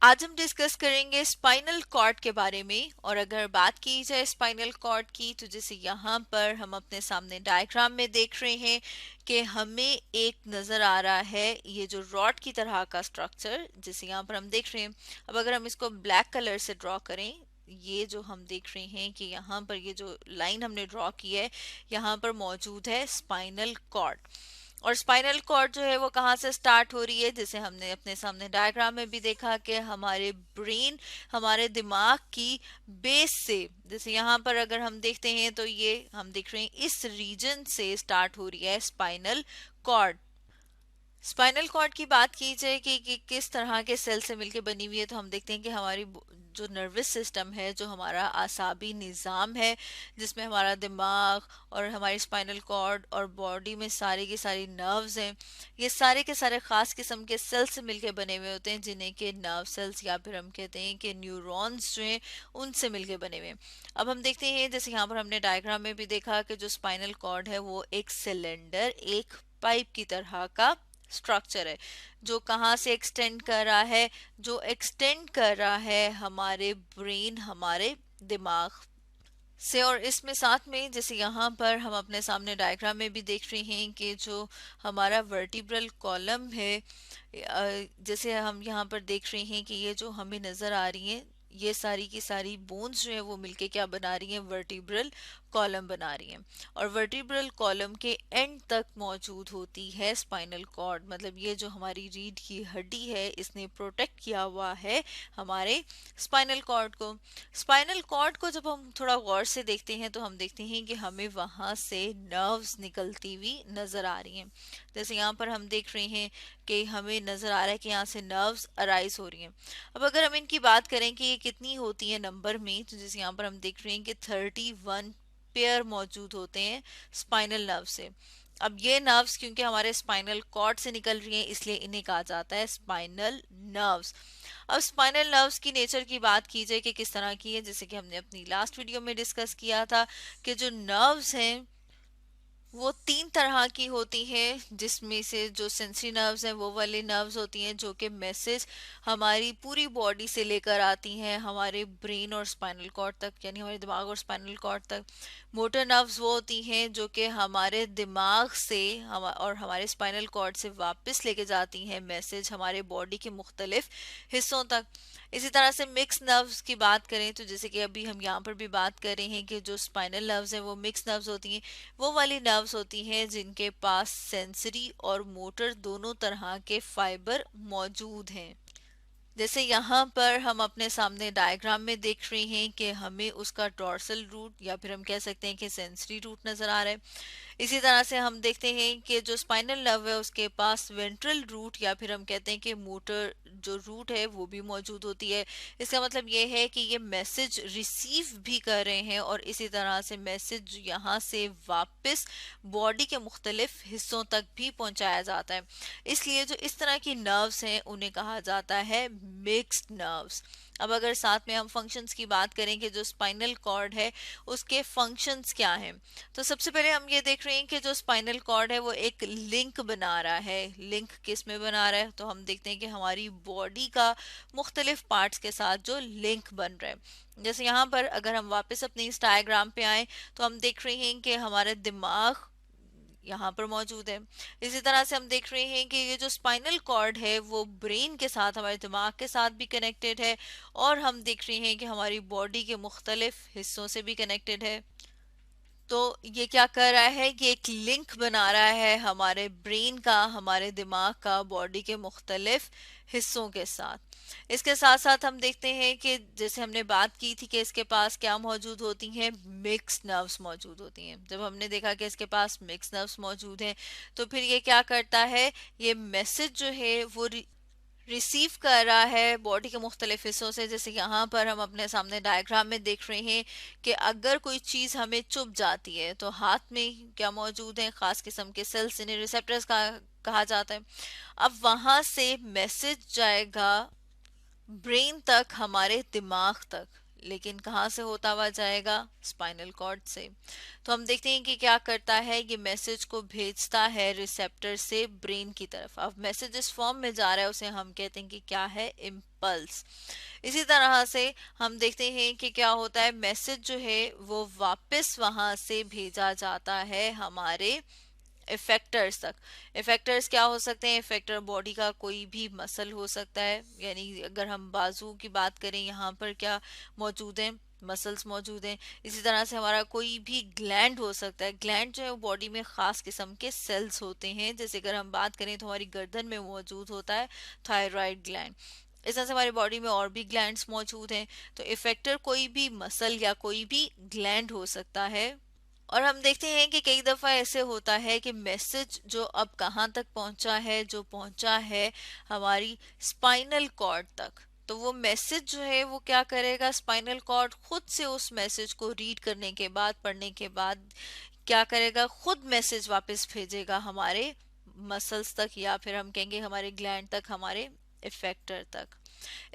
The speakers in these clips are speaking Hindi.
आज हम डिस्कस करेंगे स्पाइनल कॉर्ड के बारे में। और अगर बात की जाए स्पाइनल कॉर्ड की, तो जैसे यहाँ पर हम अपने सामने डायग्राम में देख रहे हैं कि हमें एक नज़र आ रहा है ये जो रॉड की तरह का स्ट्रक्चर, जैसे यहाँ पर हम देख रहे हैं। अब अगर हम इसको ब्लैक कलर से ड्रॉ करें, ये जो हम देख रहे हैं कि यहाँ पर ये जो लाइन हमने ड्रॉ की है, यहाँ पर मौजूद है स्पाइनल कॉर्ड। और स्पाइनल कॉर्ड जो है वो कहाँ से स्टार्ट हो रही है, जैसे हमने अपने सामने डायग्राम में भी देखा कि हमारे ब्रेन, हमारे दिमाग की बेस से, जैसे यहाँ पर अगर हम देखते हैं तो ये हम देख रहे हैं इस रीजन से स्टार्ट हो रही है स्पाइनल कॉर्ड। स्पाइनल कॉर्ड की बात की जाए कि किस तरह के सेल से मिलकर बनी हुई है, तो हम देखते हैं कि हमारी जो नर्वस सिस्टम है, जो हमारा आसाबी निज़ाम है, जिसमें हमारा दिमाग और हमारी स्पाइनल कॉर्ड और बॉडी में सारी की सारी नर्व्स हैं, ये सारे के सारे ख़ास किस्म के सेल से मिलकर बने हुए होते हैं, जिन्हें के नर्व सेल्स या फिर हम कहते हैं कि न्यूरॉन्स जो हैं उनसे मिलकर बने हुए हैं। अब हम देखते हैं, जैसे यहाँ पर हमने डायग्राम में भी देखा कि जो स्पाइनल कॉर्ड है वो एक सिलेंडर, एक पाइप की तरह का स्ट्रक्चर है, जो कहाँ से एक्सटेंड कर रहा है, जो एक्सटेंड कर रहा है हमारे ब्रेन, हमारे दिमाग से। और इसमें साथ में जैसे यहाँ पर हम अपने सामने डायग्राम में भी देख रहे हैं कि जो हमारा वर्टिब्रल कॉलम है, जैसे हम यहाँ पर देख रहे हैं कि ये जो हमें नज़र आ रही हैं, ये सारी की सारी बोन्स जो है वो मिलके क्या बना रही हैं, वर्टिब्रल कॉलम बना रही हैं। और वर्टिब्रल कॉलम के एंड तक मौजूद होती है स्पाइनल कॉर्ड, मतलब ये जो हमारी रीढ़ की हड्डी है, इसने प्रोटेक्ट किया हुआ है हमारे स्पाइनल कॉर्ड को। स्पाइनल कॉर्ड को जब हम थोड़ा गौर से देखते हैं तो हम देखते हैं कि हमें वहां से नर्व्स निकलती हुई नजर आ रही हैं। जैसे यहाँ पर हम देख रहे हैं कि हमें नजर आ रहा है कि यहाँ से नर्व्स अराइज हो रही हैं। अब अगर हम इनकी बात करें कि ये कितनी होती है नंबर में, तो जैसे यहाँ पर हम देख रहे हैं कि 31 पेयर मौजूद होते हैं स्पाइनल नर्व से। अब ये नर्व्स क्योंकि हमारे स्पाइनल कॉर्ड से निकल रही हैं, इसलिए इन्हें कहा जाता है स्पाइनल नर्व्स। अब स्पाइनल नर्व्स की नेचर की बात की जाए कि किस तरह की है, जैसे कि हमने अपनी लास्ट वीडियो में डिस्कस किया था कि जो नर्व्स हैं वो 3 तरह की होती हैं, जिसमें से जो सेंसरी नर्व्स हैं वो वाली नर्व्स होती हैं जो कि मैसेज हमारी पूरी बॉडी से लेकर आती हैं हमारे ब्रेन और स्पाइनल कॉर्ड तक, यानी हमारे दिमाग और स्पाइनल कॉर्ड तक। मोटर नर्व्स वो होती हैं जो कि हमारे दिमाग से और हमारे स्पाइनल कॉर्ड से वापस लेके जाती हैं मैसेज हमारे बॉडी के मुख्तलिफ हिस्सों तक। इसी तरह से मिक्स नर्व्स की बात करें तो जैसे कि अभी हम यहाँ पर भी बात कर रहे हैं कि जो स्पाइनल नर्व्स हैं वो मिक्स नर्व्स होती हैं, वो वाली नर्व्स होती हैं जिनके पास सेंसरी और मोटर दोनों तरह के फाइबर मौजूद हैं। जैसे यहाँ पर हम अपने सामने डायग्राम में देख रहे हैं कि हमें उसका डॉर्सल रूट या फिर हम कह सकते हैं कि सेंसरी रूट नजर आ रहा है। इसी तरह से हम देखते हैं कि जो स्पाइनल नर्व है उसके पास वेंट्रल रूट या फिर हम कहते हैं कि मोटर जो रूट है वो भी मौजूद होती है। इसका मतलब ये है कि ये मैसेज रिसीव भी कर रहे हैं और इसी तरह से मैसेज यहाँ से वापस बॉडी के मुख्तलिफ हिस्सों तक भी पहुंचाया जाता है। इसलिए जो इस तरह की नर्व्स हैं उन्हें कहा जाता है मिक्स्ड नर्व्स। अब अगर साथ में हम फंक्शंस की बात करें कि जो स्पाइनल कॉर्ड है उसके फंक्शंस क्या हैं, तो सबसे पहले हम ये देख रहे हैं कि जो स्पाइनल कॉर्ड है वो एक लिंक बना रहा है। लिंक किस में बना रहा है, तो हम देखते हैं कि हमारी बॉडी का मुख्तलिफ पार्ट्स के साथ जो लिंक बन रहा है। जैसे यहाँ पर अगर हम वापस अपने इस डायग्राम पे आए तो हम देख रहे हैं कि हमारा दिमाग यहाँ पर मौजूद है। इसी तरह से हम देख रहे हैं कि ये जो स्पाइनल कॉर्ड है वो ब्रेन के साथ, हमारे दिमाग के साथ भी कनेक्टेड है। और हम देख रहे हैं कि हमारी बॉडी के मुख्तलिफ हिस्सों से भी कनेक्टेड है। तो ये क्या कर रहा है, ये एक लिंक बना रहा है हमारे ब्रेन का, हमारे दिमाग का बॉडी के मुख्तलिफ हिस्सों के साथ। इसके साथ साथ हम देखते हैं कि जैसे हमने बात की थी कि इसके पास क्या मौजूद होती हैं, मिक्स नर्व्स मौजूद होती हैं। जब हमने देखा कि इसके पास मिक्स नर्व्स मौजूद हैं तो फिर ये क्या करता है, ये मैसेज जो है वो रिसीव कर रहा है बॉडी के मुख्तलिफ हिस्सों से। जैसे यहाँ पर हम अपने सामने डायग्राम में देख रहे हैं कि अगर कोई चीज़ हमें चुभ जाती है तो हाथ में क्या मौजूद है, खास किस्म के सेल्स, इन्हें रिसेप्टर्स का कहा जाता है। अब वहां से मैसेज जाएगा ब्रेन तक, हमारे दिमाग तक, लेकिन कहाँ से होता हुआ जाएगा? स्पाइनल कॉर्ड से। तो हम देखते हैं कि क्या करता है, ये मैसेज को भेजता है रिसेप्टर से ब्रेन की तरफ। अब मैसेज इस फॉर्म में जा रहा है, उसे हम कहते हैं कि क्या है? इम्पल्स। इसी तरह से हम देखते हैं कि क्या होता है, मैसेज जो है वो वापस वहां से भेजा जाता है हमारे इफेक्टर्स तक। इफेक्टर्स क्या हो सकते हैं? इफेक्टर बॉडी का कोई भी मसल हो सकता है, यानी अगर हम बाजू की बात करें, यहाँ पर क्या मौजूद है? मसल्स मौजूद हैं। इसी तरह से हमारा कोई भी ग्लैंड हो सकता है। ग्लैंड जो है वो बॉडी में खास किस्म के सेल्स होते हैं, जैसे अगर हम बात करें तो हमारी गर्दन में मौजूद होता है थायराइड ग्लैंड। इस तरह से हमारी बॉडी में और भी ग्लैंड्स मौजूद हैं। तो इफेक्टर कोई भी मसल या कोई भी ग्लैंड हो सकता है। और हम देखते हैं कि कई दफा ऐसे होता है कि मैसेज जो अब कहाँ तक पहुंचा है, जो पहुंचा है हमारी स्पाइनल कॉर्ड तक। तो वो मैसेज जो है वो क्या करेगा? स्पाइनल कॉर्ड खुद से उस मैसेज को रीड करने के बाद, पढ़ने के बाद क्या करेगा? खुद मैसेज वापस भेजेगा हमारे मसल्स तक, या फिर हम कहेंगे हमारे ग्लैंड तक, हमारे इफेक्टर तक।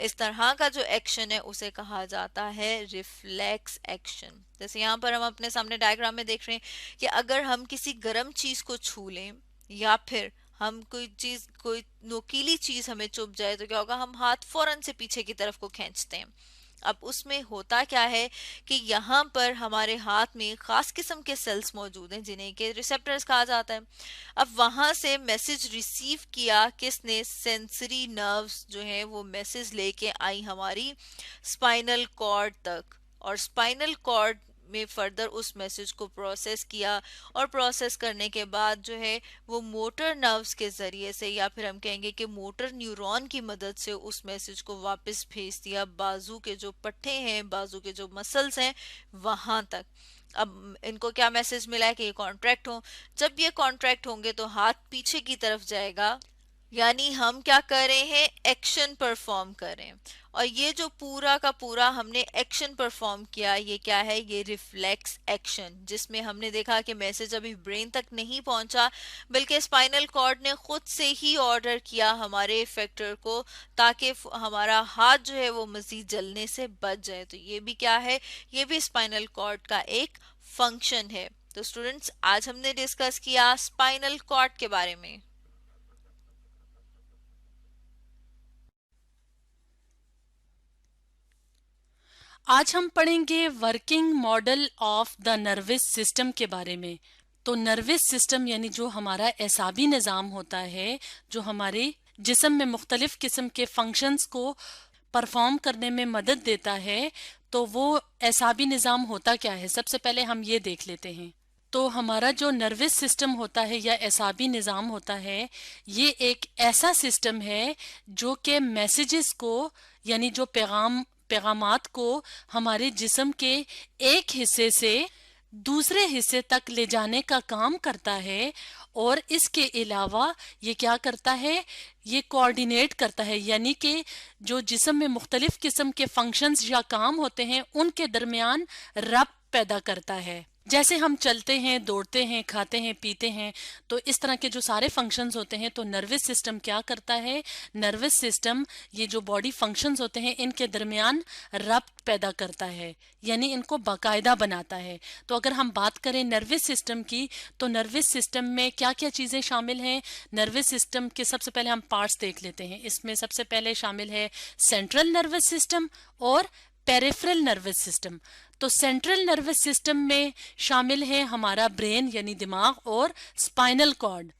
इस तरह का जो एक्शन है उसे कहा जाता है रिफ्लेक्स एक्शन। जैसे यहाँ पर हम अपने सामने डायग्राम में देख रहे हैं कि अगर हम किसी गर्म चीज को छू लें, या फिर हम कोई चीज, कोई नोकीली चीज हमें चुभ जाए, तो क्या होगा? हम हाथ फौरन से पीछे की तरफ को खींचते हैं। अब उसमें होता क्या है कि यहाँ पर हमारे हाथ में खास किस्म के सेल्स मौजूद हैं, जिन्हें के रिसेप्टर्स कहा जाता है। अब वहां से मैसेज रिसीव किया किसने? सेंसरी नर्व्स जो है वो मैसेज लेके आई हमारी स्पाइनल कॉर्ड तक, और स्पाइनल कॉर्ड में फर्दर उस मैसेज को प्रोसेस किया, और प्रोसेस करने के बाद जो है वो मोटर नर्व्स के जरिए से, या फिर हम कहेंगे कि मोटर न्यूरॉन की मदद से उस मैसेज को वापस भेज दिया बाजू के जो पट्टे हैं, बाजू के जो मसल्स हैं, वहां तक। अब इनको क्या मैसेज मिला है कि ये कॉन्ट्रैक्ट हो। जब ये कॉन्ट्रैक्ट होंगे तो हाथ पीछे की तरफ जाएगा, यानी हम क्या कर रहे हैं? एक्शन परफॉर्म कर रहे हैं। और ये जो पूरा का पूरा हमने एक्शन परफॉर्म किया, ये क्या है? ये रिफ्लेक्स एक्शन, जिसमें हमने देखा कि मैसेज अभी ब्रेन तक नहीं पहुंचा, बल्कि स्पाइनल कॉर्ड ने खुद से ही ऑर्डर किया हमारे इफेक्टर को, ताकि हमारा हाथ जो है वो मजीद जलने से बच जाए। तो ये भी क्या है? ये भी स्पाइनल कॉर्ड का एक फंक्शन है। तो स्टूडेंट्स, आज हमने डिस्कस किया स्पाइनल कॉर्ड के बारे में। आज हम पढ़ेंगे working model of the nervous system के बारे में। तो नर्वस सिस्टम यानी जो हमारा एसाबी निज़ाम होता है, जो हमारे जिस्म में मुख्तलिफ किस्म के फंक्शंस को परफॉर्म करने में मदद देता है, तो वो एसाबी निज़ाम होता क्या है? सबसे पहले हम ये देख लेते हैं। तो हमारा जो नर्वस सिस्टम होता है या एसाबी निज़ाम होता है, ये एक ऐसा सिस्टम है जो कि मैसेजेस को, यानी जो पैगामात को हमारे जिस्म के एक हिस्से से दूसरे हिस्से तक ले जाने का काम करता है। और इसके अलावा ये क्या करता है? ये कोऑर्डिनेट करता है, यानी कि जो जिस्म में मुख्तलिफ किस्म के फंक्शंस या काम होते हैं उनके दरमियान रब्त पैदा करता है। जैसे हम चलते हैं, दौड़ते हैं, खाते हैं, पीते हैं, तो इस तरह के जो सारे फंक्शंस होते हैं, तो नर्वस सिस्टम क्या करता है? नर्वस सिस्टम ये जो बॉडी फंक्शंस होते हैं इनके दरमियान रब्त पैदा करता है, यानी इनको बाकायदा बनाता है। तो अगर हम बात करें नर्वस सिस्टम की, तो नर्वस सिस्टम में क्या क्या चीज़ें शामिल हैं? नर्वस सिस्टम के सबसे पहले हम पार्ट्स देख लेते हैं। इसमें सबसे पहले शामिल है सेंट्रल नर्वस सिस्टम और पेरिफेरल नर्वस सिस्टम। तो सेंट्रल नर्वस सिस्टम में शामिल है हमारा ब्रेन यानी दिमाग और स्पाइनल कॉर्ड,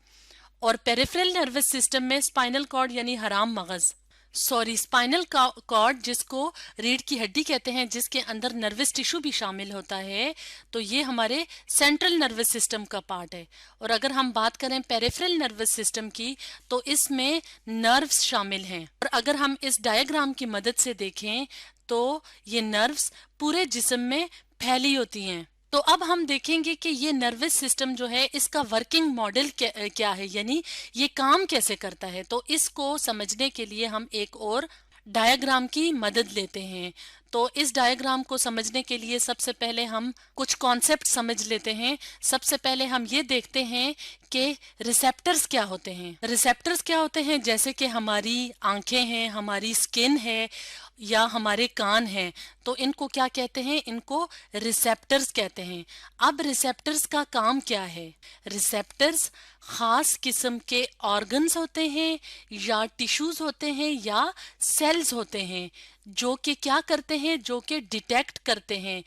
और पेरिफेरल नर्वस सिस्टम में स्पाइनल कॉर्ड यानी हराम मगज, स्पाइनल कॉर्ड जिसको रीढ़ की हड्डी कहते हैं, जिसके अंदर नर्वस टिश्यू भी शामिल होता है, तो ये हमारे सेंट्रल नर्वस सिस्टम का पार्ट है। और अगर हम बात करें पेरिफेरल नर्वस सिस्टम की, तो इसमें नर्व्स शामिल हैं। और अगर हम इस डायग्राम की मदद से देखें तो ये नर्व्स पूरे जिस्म में फैली होती हैं। तो अब हम देखेंगे कि ये नर्वस सिस्टम जो है इसका वर्किंग मॉडल क्या है, यानी ये काम कैसे करता है। तो इसको समझने के लिए हम एक और डायग्राम की मदद लेते हैं। तो इस डायग्राम को समझने के लिए सबसे पहले हम कुछ कॉन्सेप्ट समझ लेते हैं। सबसे पहले हम ये देखते हैं कि रिसेप्टर्स क्या होते हैं। रिसेप्टर्स क्या होते हैं? जैसे कि हमारी आंखें हैं, हमारी स्किन है, या हमारे कान हैं, तो इनको क्या कहते हैं? इनको रिसेप्टर्स कहते हैं। अब रिसेप्टर्स का काम क्या है? रिसेप्टर्स खास किस्म के ऑर्गन्स होते हैं या टिश्यूज होते हैं या सेल्स होते हैं जो कि क्या करते हैं? जो कि डिटेक्ट करते हैं,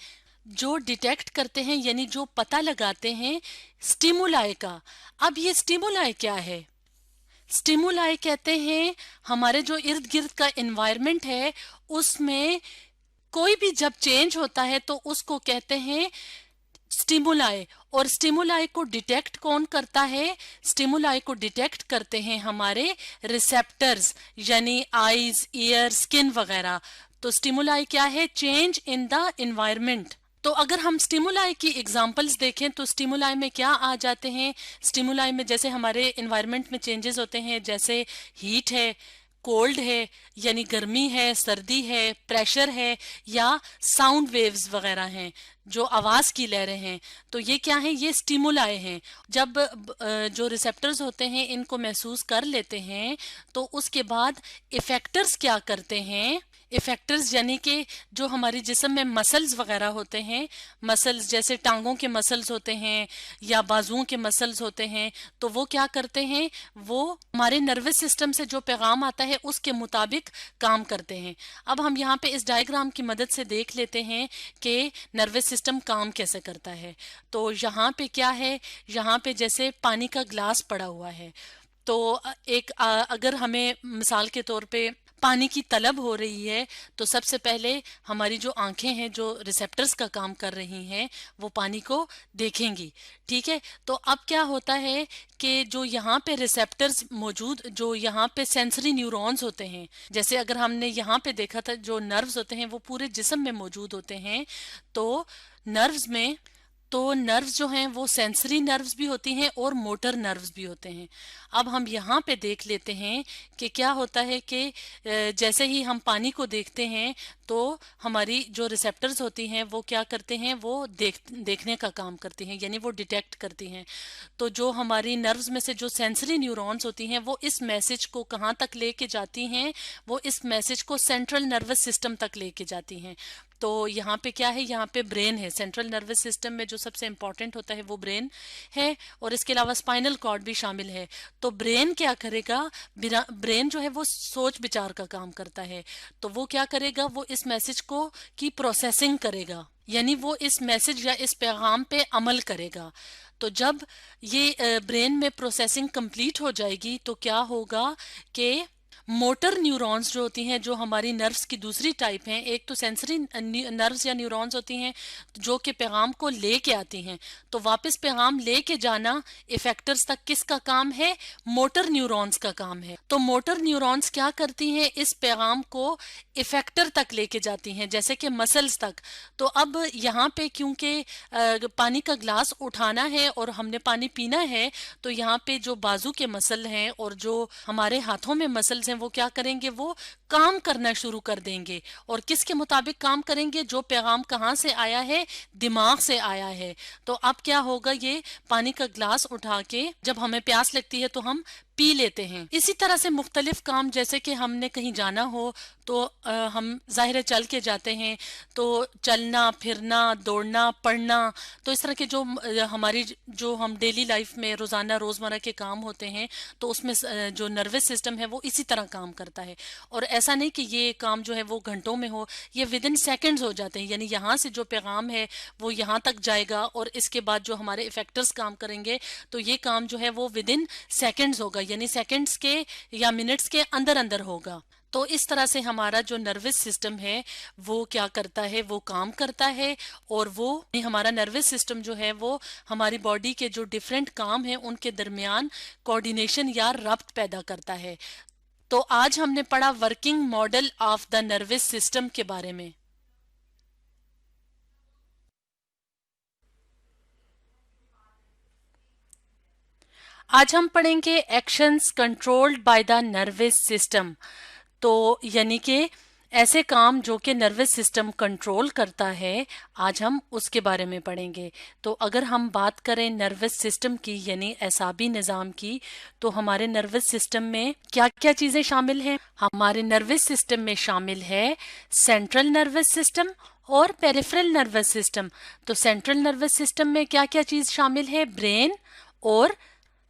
जो डिटेक्ट करते हैं यानी जो पता लगाते हैं स्टिमुलाई का। अब ये स्टिमुलाई क्या है? स्टिमुलाई कहते हैं हमारे जो इर्द गिर्द का एनवायरनमेंट है उसमें कोई भी जब चेंज होता है तो उसको कहते हैं स्टिमुलाई। और स्टिमुलाई को डिटेक्ट कौन करता है? स्टिमुलाई को डिटेक्ट करते हैं हमारे रिसेप्टर्स, यानी आईज, ईयर, स्किन वगैरह। तो स्टिमुलाई क्या है? Change in the environment. तो अगर हम स्टिमुलाई की एग्जांपल्स देखें तो स्टिमुलाई में क्या आ जाते हैं? स्टिमुलाई में जैसे हमारे एनवायरनमेंट में चेंजेस होते हैं, जैसे हीट है, कोल्ड है यानी गर्मी है, सर्दी है, प्रेशर है, या साउंड वेव्स वगैरह हैं जो आवाज की लहरें हैं। तो ये क्या है? ये स्टिमुलाई हैं। जब जो रिसेप्टर्स होते हैं इनको महसूस कर लेते हैं तो उसके बाद इफेक्टर्स क्या करते हैं? इफेक्टर्स यानी कि जो हमारी जिस्म में मसल्स वगैरह होते हैं, मसल्स जैसे टांगों के मसल्स होते हैं या बाजुओं के मसल्स होते हैं, तो वो क्या करते हैं? वो हमारे नर्वस सिस्टम से जो पैगाम आता है उसके मुताबिक काम करते हैं। अब हम यहाँ पे इस डायग्राम की मदद से देख लेते हैं कि नर्वस सिस्टम काम कैसे करता है। तो यहाँ पे क्या है? यहाँ पे जैसे पानी का ग्लास पड़ा हुआ है, तो अगर हमें मिसाल के तौर पे पानी की तलब हो रही है तो सबसे पहले हमारी जो आंखें हैं जो रिसेप्टर्स का काम कर रही हैं वो पानी को देखेंगी। ठीक है, तो अब क्या होता है कि जो यहाँ पे रिसेप्टर्स मौजूद, जो यहाँ पे सेंसरी न्यूरॉन्स होते हैं, जैसे अगर हमने यहाँ पे देखा था जो नर्व्स होते हैं वो पूरे जिस्म में मौजूद होते हैं। तो नर्व्स में तो नर्व्स जो हैं वो सेंसरी नर्व्स भी होती हैं और मोटर नर्व्स भी होते हैं। अब हम यहाँ पे देख लेते हैं कि क्या होता है कि जैसे ही हम पानी को देखते हैं तो हमारी जो रिसेप्टर्स होती हैं वो क्या करते हैं? वो देखने का काम करती हैं, यानी वो डिटेक्ट करती हैं। तो जो हमारी नर्व्स में से जो सेंसरी न्यूरॉन्स होती हैं वो इस मैसेज को कहाँ तक लेके जाती हैं? वो इस मैसेज को सेंट्रल नर्वस सिस्टम तक लेके जाती हैं। तो यहाँ पे क्या है? यहाँ पे ब्रेन है। सेंट्रल नर्वस सिस्टम में जो सबसे इंपॉर्टेंट होता है वो ब्रेन है, और इसके अलावा स्पाइनल कॉर्ड भी शामिल है। तो ब्रेन क्या करेगा? ब्रेन जो है वो सोच विचार का काम करता है। तो वो क्या करेगा? वो इस मैसेज को की प्रोसेसिंग करेगा, यानी वो इस मैसेज या इस पैगाम पे अमल करेगा। तो जब ये ब्रेन में प्रोसेसिंग कंप्लीट हो जाएगी तो क्या होगा कि मोटर न्यूरॉन्स जो होती हैं, जो हमारी नर्व्स की दूसरी टाइप हैं, एक तो सेंसरी नर्व्स या न्यूरॉन्स होती हैं जो कि पैगाम को लेके आती हैं, तो वापस पैगाम लेके जाना इफेक्टर्स तक किसका काम है? मोटर न्यूरॉन्स का काम है। तो मोटर न्यूरॉन्स क्या करती हैं? इस पैगाम को इफेक्टर तक लेके जाती हैं, जैसे कि मसल्स तक। तो अब यहाँ पे क्योंकि पानी का ग्लास उठाना है और हमने पानी पीना है, तो यहाँ पे जो बाजू के मसल हैं और जो हमारे हाथों में मसल्स हैं वो क्या करेंगे? वो काम करना शुरू कर देंगे। और किसके मुताबिक काम करेंगे? जो पैगाम कहाँ से आया है? दिमाग से आया है। तो अब क्या होगा? ये पानी का ग्लास उठा के जब हमें प्यास लगती है तो हम पी लेते हैं। इसी तरह से मुख्तलिफ काम, जैसे कि हमने कहीं जाना हो तो हम जाहिर है चल के जाते हैं, तो चलना, फिरना, दौड़ना, पढ़ना, तो इस तरह के जो हमारी जो हम डेली लाइफ में रोज़ाना रोज़मर्रा के काम होते हैं तो उसमें जो नर्वस सिस्टम है वो इसी तरह काम करता है। और ऐसा नहीं कि ये काम जो है वो घंटों में हो, ये विद इन सेकेंड्स हो जाते हैं, यानी यहाँ से जो पैगाम है वो यहाँ तक जाएगा और इसके बाद जो हमारे इफेक्टर्स काम करेंगे तो ये काम जो है वो विद इन सेकेंड्स होगा, यानी सेकेंड्स के या मिनट्स के अंदर अंदर होगा। तो इस तरह से हमारा जो नर्वस सिस्टम है वो क्या करता है? वो काम करता है। और वो हमारा नर्वस सिस्टम जो है वो हमारी बॉडी के जो डिफरेंट काम हैं उनके दरमियान कोऑर्डिनेशन या रब्त पैदा करता है। तो आज हमने पढ़ा working model of the nervous system के बारे में। आज हम पढ़ेंगे actions controlled by the nervous system. तो यानी कि ऐसे काम जो कि नर्वस सिस्टम कंट्रोल करता है, आज हम उसके बारे में पढ़ेंगे। तो अगर हम बात करें नर्वस सिस्टम की यानी एसाबी निज़ाम की, तो हमारे नर्वस सिस्टम में क्या क्या चीज़ें शामिल हैं? हमारे नर्वस सिस्टम में शामिल है सेंट्रल नर्वस सिस्टम और पेरिफेरल नर्वस सिस्टम। तो सेंट्रल नर्वस सिस्टम में क्या क्या चीज़ शामिल है? ब्रेन और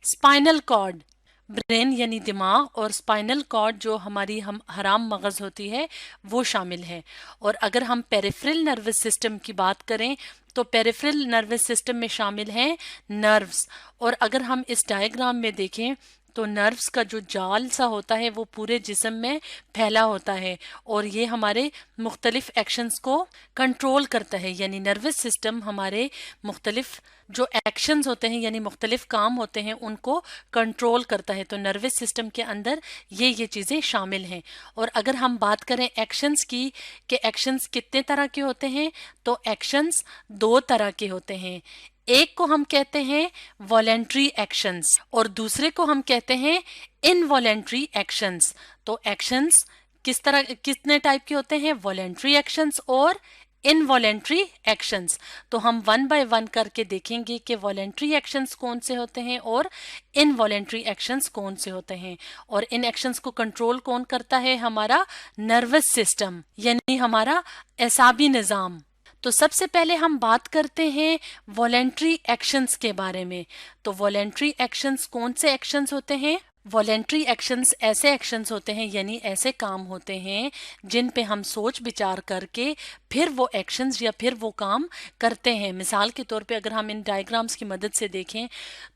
स्पाइनल कॉर्ड। ब्रेन यानी दिमाग और स्पाइनल कॉर्ड जो हमारी हम हराम मगज होती है वो शामिल है। और अगर हम पेरिफेरल नर्वस सिस्टम की बात करें तो पेरिफेरल नर्वस सिस्टम में शामिल हैं नर्व्स। और अगर हम इस डायग्राम में देखें तो नर्व्स का जो जाल सा होता है वो पूरे जिस्म में फैला होता है और ये हमारे मुख्तलिफ एक्शंस को कंट्रोल करता है। यानी नर्वस सिस्टम हमारे मुख्तलिफ जो एक्शंस होते हैं यानी मुख्तलिफ काम होते हैं उनको कंट्रोल करता है। तो नर्वस सिस्टम के अंदर ये चीज़ें शामिल हैं। और अगर हम बात करें एक्शंस की कि एक्शंस कितने तरह के होते हैं, तो एक्शंस दो तरह के होते हैं। एक को हम कहते हैं वॉलेंट्री एक्शंस और दूसरे को हम कहते हैं इनवॉलेंट्री एक्शंस। तो एक्शंस कितने टाइप के होते हैं? वॉलेंट्री एक्शंस और इनवॉलेंट्री एक्शंस। तो हम वन बाय वन करके देखेंगे कि वॉलेंट्री एक्शंस कौन से होते हैं और इनवॉलेंट्री एक्शंस कौन से होते हैं। और इन एक्शंस को कंट्रोल कौन करता है? हमारा नर्वस सिस्टम यानी हमारा एसाबी निज़ाम। तो सबसे पहले हम बात करते हैं वॉलेंट्री एक्शंस के बारे में। तो वॉलेंट्री एक्शंस कौन से एक्शंस होते हैं? वॉलेंट्री एक्शंस ऐसे एक्शंस होते हैं यानी ऐसे काम होते हैं जिन पे हम सोच विचार करके फिर वो एक्शंस या फिर वो काम करते हैं। मिसाल के तौर पे अगर हम इन डायग्राम्स की मदद से देखें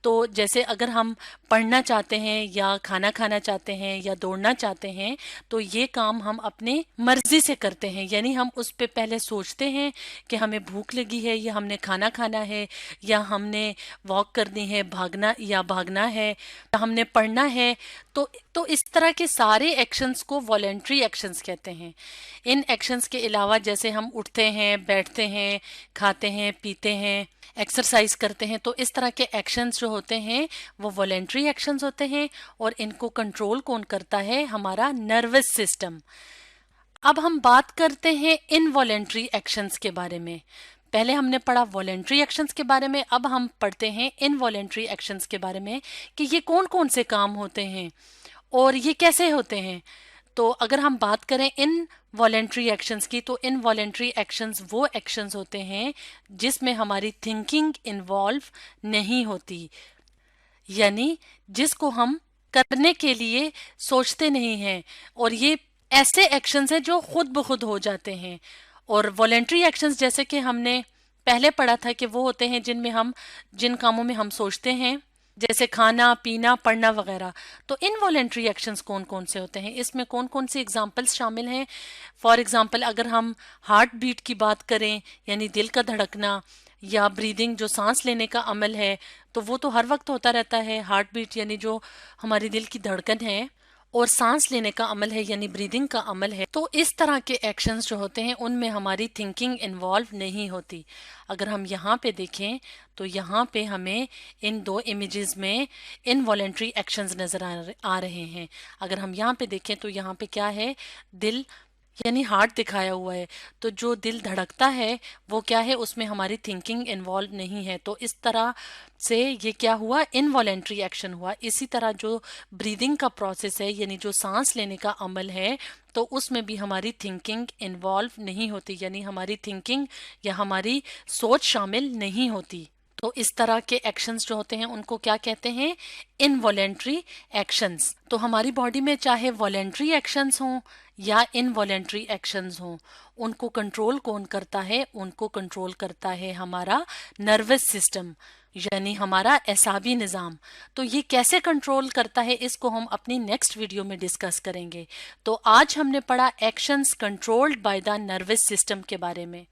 तो जैसे अगर हम पढ़ना चाहते हैं या खाना खाना चाहते हैं या दौड़ना चाहते हैं तो ये काम हम अपने मर्जी से करते हैं। यानी हम उस पे पहले सोचते हैं कि हमें भूख लगी है या हमने खाना खाना है या हमने वॉक करनी है, भागना है, या हमने पढ़ना है। तो इस तरह के सारे एक्शंस को वॉलेंट्री एक्शंस कहते हैं। इन एक्शंस के अलावा जैसे हम उठते हैं, बैठते हैं, खाते हैं, पीते हैं, एक्सरसाइज करते हैं, तो इस तरह के एक्शंस जो होते हैं वो वॉलेंट्री एक्शंस होते हैं। और इनको कंट्रोल कौन करता है? हमारा नर्वस सिस्टम। अब हम बात करते हैं इनवॉलेंट्री एक्शंस के बारे में। पहले हमने पढ़ा वॉलेंट्री एक्शंस के बारे में, अब हम पढ़ते हैं इनवॉलेंट्री एक्शंस के बारे में कि ये कौन कौन से काम होते हैं और ये कैसे होते हैं। तो अगर हम बात करें इन वॉलेंट्री एक्शंस की, तो इन वॉलेंट्री एक्शंस वो एक्शंस होते हैं जिसमें हमारी थिंकिंग इन्वॉल्व नहीं होती, यानी जिसको हम करने के लिए सोचते नहीं हैं। और ये ऐसे एक्शंस हैं जो खुद ब खुद हो जाते हैं। और वॉलेंट्री एक्शंस जैसे कि हमने पहले पढ़ा था कि वो होते हैं जिन कामों में हम सोचते हैं, जैसे खाना, पीना, पढ़ना वगैरह। तो इनवॉलेंट्री एक्शंस कौन कौन से होते हैं, इसमें कौन कौन सी एग्जांपल्स शामिल हैं? फॉर एग्जांपल अगर हम हार्ट बीट की बात करें यानी दिल का धड़कना, या ब्रीदिंग जो सांस लेने का अमल है, तो वो तो हर वक्त होता रहता है। हार्ट बीट यानी जो हमारे दिल की धड़कन है, और सांस लेने का अमल है यानी ब्रीदिंग का अमल है। तो इस तरह के एक्शंस जो होते हैं उनमें हमारी थिंकिंग इन्वॉल्व नहीं होती। अगर हम यहाँ पे देखें तो यहाँ पे हमें इन दो इमेजेस में इनवॉलेंट्री एक्शंस नजर आ रहे हैं। अगर हम यहाँ पे देखें तो यहाँ पे क्या है? दिल यानी हार्ट दिखाया हुआ है। तो जो दिल धड़कता है वो क्या है? उसमें हमारी थिंकिंग इन्वॉल्व नहीं है। तो इस तरह से ये क्या हुआ? इनवॉलेंट्री एक्शन हुआ। इसी तरह जो ब्रीदिंग का प्रोसेस है यानी जो सांस लेने का अमल है, तो उसमें भी हमारी थिंकिंग इन्वॉल्व नहीं होती, यानी हमारी थिंकिंग या हमारी सोच शामिल नहीं होती। तो इस तरह के एक्शंस जो होते हैं उनको क्या कहते हैं? Involuntary actions. तो हमारी बॉडी में चाहे वॉलेंट्री एक्शंस हों या इनवॉलेंट्री एक्शंस हों, उनको कंट्रोल कौन करता है? उनको कंट्रोल करता है हमारा नर्वस सिस्टम यानी हमारा एसाबी निज़ाम। तो ये कैसे कंट्रोल करता है इसको हम अपनी नेक्स्ट वीडियो में डिस्कस करेंगे। तो आज हमने पढ़ा actions controlled by the nervous system के बारे में।